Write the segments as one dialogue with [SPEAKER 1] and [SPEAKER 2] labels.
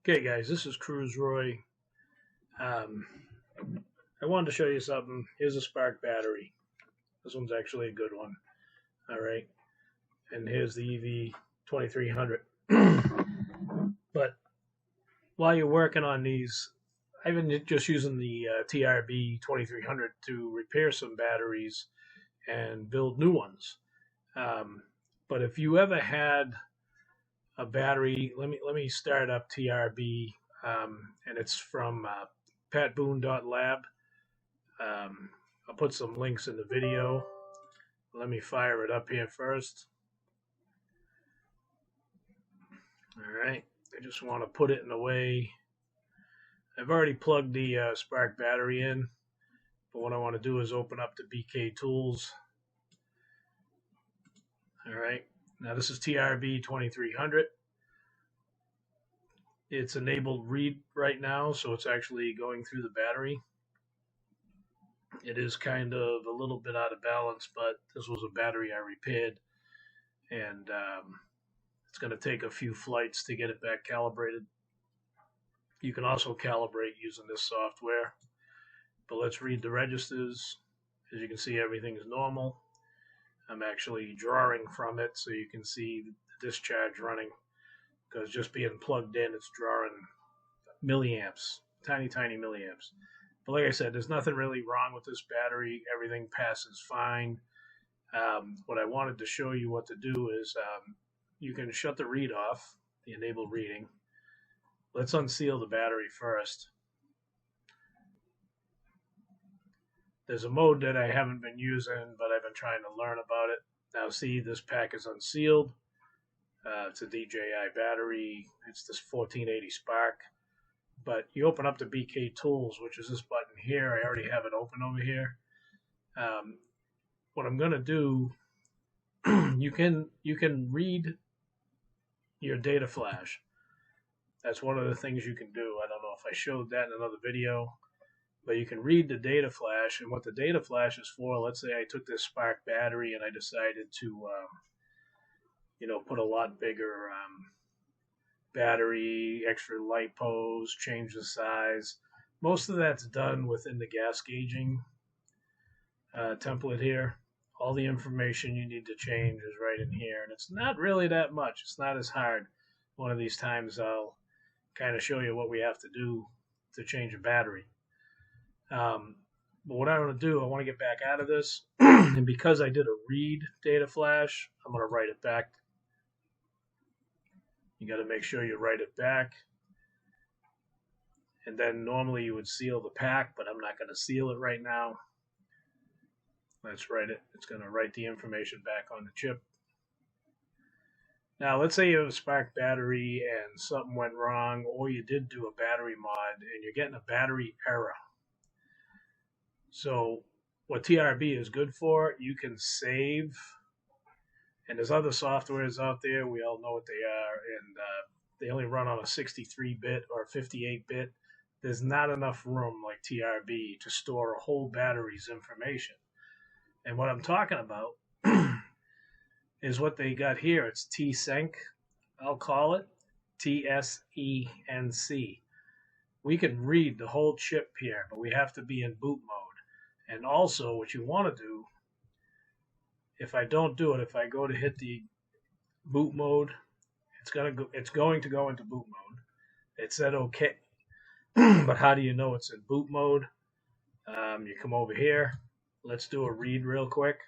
[SPEAKER 1] Okay, guys, this is Cruz Roy. Um, I wanted to show you something. Here's a Spark battery. This one's actually a good one. All right, and here's the EV2300. But while you're working on these, I've been just using the TRB2300 to repair some batteries and build new ones. Um, but if you ever had a battery, let me start up TRB, and it's from patboone.lab. I'll put some links in the video. Let me fire it up here first. All right, I just want to put it in a way. I've already plugged the Spark battery in, but what I want to do is open up the BK Tools. All right, now this is TRB2300. It's enabled read right now, so it's actually going through the battery. It is kind of a little bit out of balance, but this was a battery I repaired, and it's going to take a few flights to get it back calibrated. You can also calibrate using this software, but let's read the registers. As you can see, everything is normal. I'm actually drawing from it so you can see the discharge running, because just being plugged in, it's drawing milliamps, tiny milliamps. But like I said, there's nothing really wrong with this battery. Everything passes fine. What I wanted to show you what to do is you can shut the read off, the enable reading. Let's unseal the battery first. There's a mode that I haven't been using, but I've been trying to learn about it. Now see, this pack is unsealed. It's a DJI battery. It's this 1480 Spark. But you open up the BK Tools, which is this button here. I already have it open over here. What I'm going to do, you can read your data flash. That's one of the things you can do. I don't know if I showed that in another video, but you can read the data flash. And what the data flash is for, let's say I took this Spark battery and I decided to, put a lot bigger battery, extra lipos, change the size. Most of that's done within the gas gauging template here. All the information you need to change is right in here, and it's not really that much. It's not as hard. One of these times I'll kind of show you what we have to do to change a battery. But what I want to do, I want to get back out of this, and because I did a read data flash, I'm going to write it back. You got to make sure you write it back. And then normally you would seal the pack, but I'm not going to seal it right now. Let's write it. It's going to write the information back on the chip. Now, let's say you have a Spark battery and something went wrong, or you did do a battery mod and you're getting a battery error. So what TRB is good for, you can save. And there's other softwares out there. We all know what they are. And they only run on a 63-bit or 58-bit. There's not enough room like TRB to store a whole battery's information. And what I'm talking about is what they got here. It's TSync. I'll call it TSENC. We can read the whole chip here, but we have to be in boot mode. And also what you want to do, if I don't do it, if I go to hit the boot mode, it's going to go into boot mode. It said okay. But how do you know it's in boot mode? You come over here. Let's do a read real quick.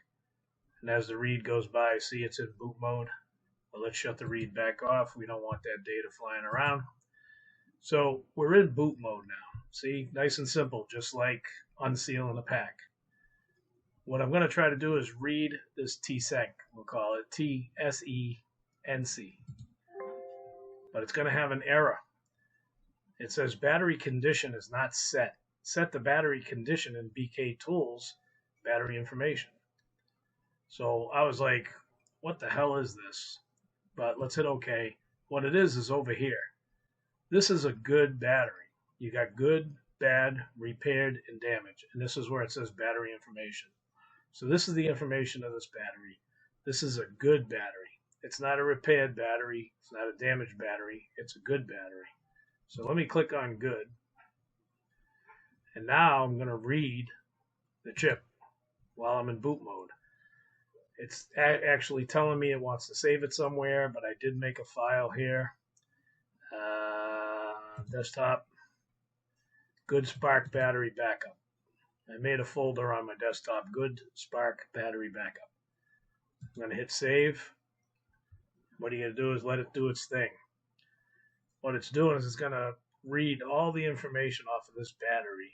[SPEAKER 1] And as the read goes by, see it's in boot mode. But let's shut the read back off. We don't want that data flying around. So we're in boot mode now. See, nice and simple, just like unsealing a pack. What I'm going to try to do is read this TSync. We'll call it TSENC. But it's going to have an error. It says battery condition is not set. Set the battery condition in BK Tools, battery information. So I was like, what the hell is this? But let's hit OK. What it is over here. This is a good battery. You got good, bad, repaired, and damaged. And this is where it says battery information. So this is the information of this battery. This is a good battery. It's not a repaired battery. It's not a damaged battery. It's a good battery. So let me click on good. And now I'm going to read the chip while I'm in boot mode. It's actually telling me it wants to save it somewhere, but I did make a file here. Desktop, good Spark battery backup. I made a folder on my desktop, good Spark battery backup. I'm going to hit save. What you're going to do is let it do its thing. What it's doing is it's going to read all the information off of this battery,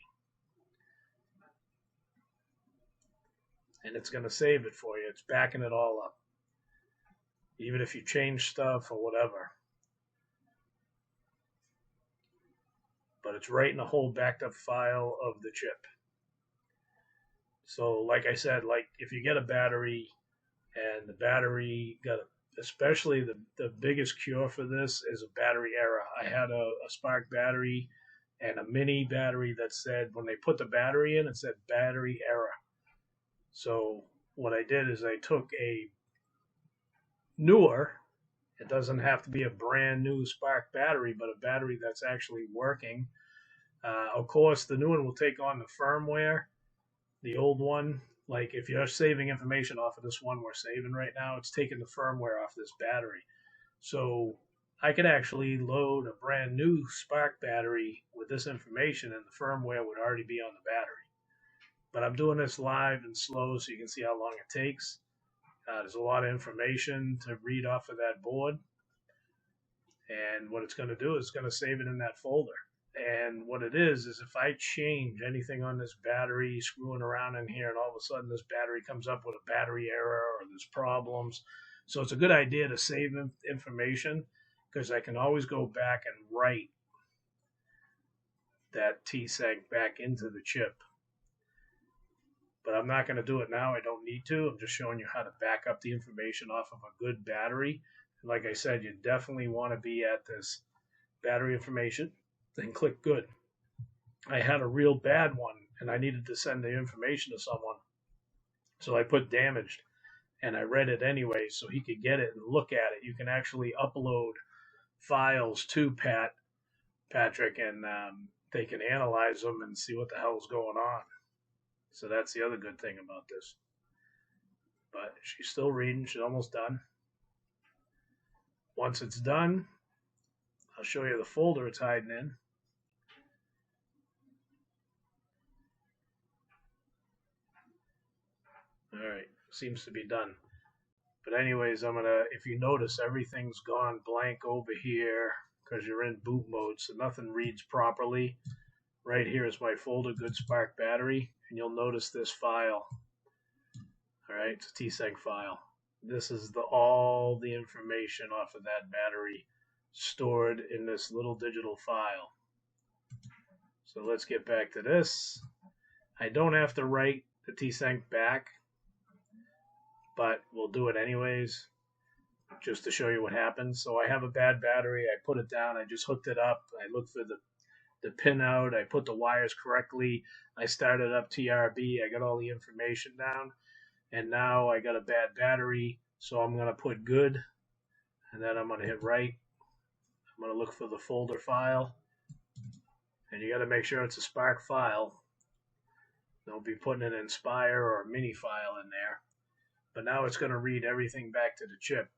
[SPEAKER 1] and it's going to save it for you. It's backing it all up, even if you change stuff or whatever. But it's right in the whole backed up file of the chip. So like I said, like if you get a battery and the battery got, especially the biggest cure for this is a battery error. I had a Spark battery and a mini battery that said, when they put the battery in, it said battery error. So what I did is I took a newer, it doesn't have to be a brand new Spark battery, but a battery that's actually working. Of course, the new one will take on the firmware. The old one, like if you're saving information off of this one we're saving right now, it's taking the firmware off this battery. So I could actually load a brand new Spark battery with this information and the firmware would already be on the battery. But I'm doing this live and slow so you can see how long it takes. There's a lot of information to read off of that board. And what it's going to do is it's going to save it in that folder. And what it is if I change anything on this battery, screwing around in here, and all of a sudden this battery comes up with a battery error or there's problems. So it's a good idea to save information because I can always go back and write that TSync back into the chip. But I'm not going to do it now. I don't need to. I'm just showing you how to back up the information off of a good battery. And like I said, you definitely want to be at this battery information. Then click good. I had a real bad one and I needed to send the information to someone. So I put damaged and I read it anyway so he could get it and look at it. You can actually upload files to Patrick, and they can analyze them and see what the hell's going on. So that's the other good thing about this. But she's still reading. She's almost done. Once it's done, I'll show you the folder it's hiding in. All right, seems to be done. But anyways, if you notice, everything's gone blank over here because you're in boot mode, so nothing reads properly. Right here is my folder, good Spark battery, and you'll notice this file. All right, it's a TSync file. This is all the information off of that battery stored in this little digital file. So let's get back to this. I don't have to write the TSync back, but we'll do it anyways, just to show you what happens. So I have a bad battery. I put it down. I just hooked it up. I looked for the pin out. I put the wires correctly. I started up TRB. I got all the information down. And now I got a bad battery. So I'm going to put good. And then I'm going to hit right. I'm going to look for the folder file. And you got to make sure it's a Spark file. Don't be putting an Inspire or a mini file in there. But now it's going to read everything back to the chip.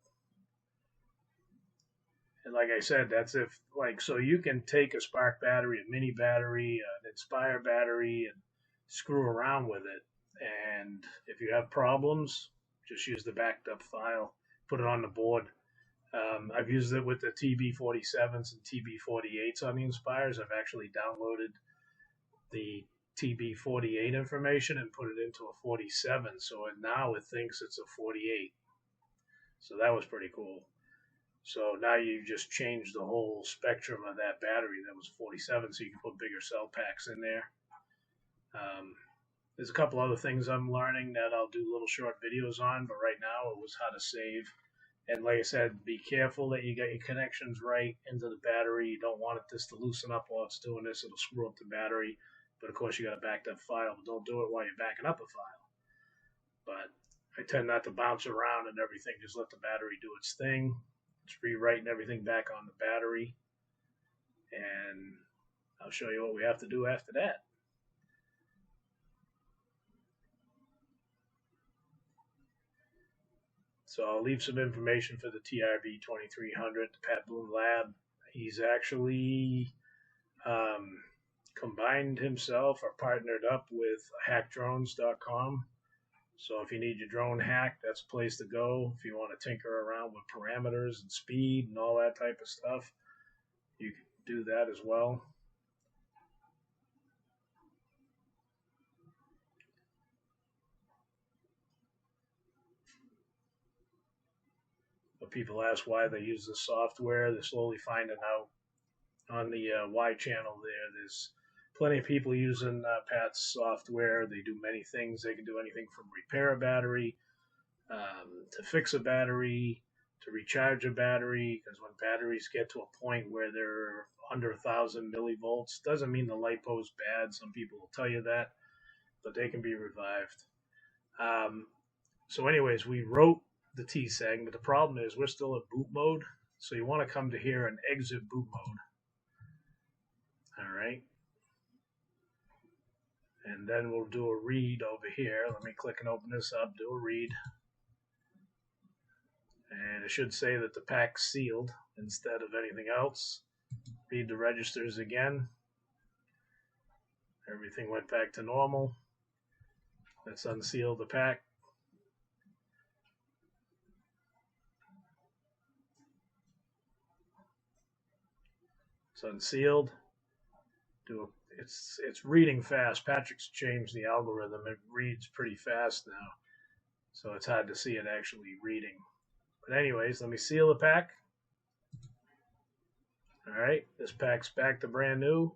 [SPEAKER 1] And like I said, that's if, so you can take a Spark battery, a mini battery, an Inspire battery, and screw around with it. And if you have problems, just use the backed up file, put it on the board. I've used it with the TB47s and TB48s on the Inspires. I've actually downloaded the TB48 information and put it into a 47, so now it thinks it's a 48. So that was pretty cool. So now you just changed the whole spectrum of that battery that was 47, so you can put bigger cell packs in there. There's a couple other things I'm learning that I'll do little short videos on, but right now it was how to save. And like I said, be careful that you get your connections right into the battery. You don't want this to loosen up while it's doing this. It'll screw up the battery. But of course, you got a backed up file. But don't do it while you're backing up a file. But I tend not to bounce around and everything. Just let the battery do its thing. It's rewriting everything back on the battery. and I'll show you what we have to do after that. So I'll leave some information for the TRB2300, the Pat Bloom Lab. He's actually combined himself or partnered up with hackdrones.com. So if you need your drone hacked, that's a place to go. If you want to tinker around with parameters and speed and all that type of stuff, you can do that as well. But people ask why they use this software. They're slowly finding out on the Y channel there. There's plenty of people using Pat's software. They do many things. They can do anything from repair a battery, to fix a battery, to recharge a battery, because when batteries get to a point where they're under 1,000 millivolts, doesn't mean the LiPo's bad. Some people will tell you that, but they can be revived. So anyways, we wrote the TSync, but the problem is we're still in boot mode. So you want to come to here and exit boot mode. All right. And then we'll do a read over here. Let me click and open this up, do a read. And it should say that the pack's sealed instead of anything else. Read the registers again. Everything went back to normal. Let's unseal the pack. It's unsealed. It's reading fast. Patrick's changed the algorithm. It reads pretty fast now, so it's hard to see it actually reading. But anyways, let me seal the pack. All right, this pack's back to brand new.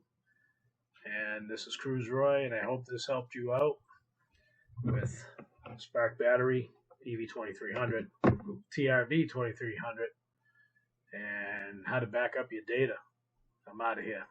[SPEAKER 1] And this is Cruz Roy, and I hope this helped you out with Spark Battery, EV2300, TRB2300, and how to back up your data. I'm out of here.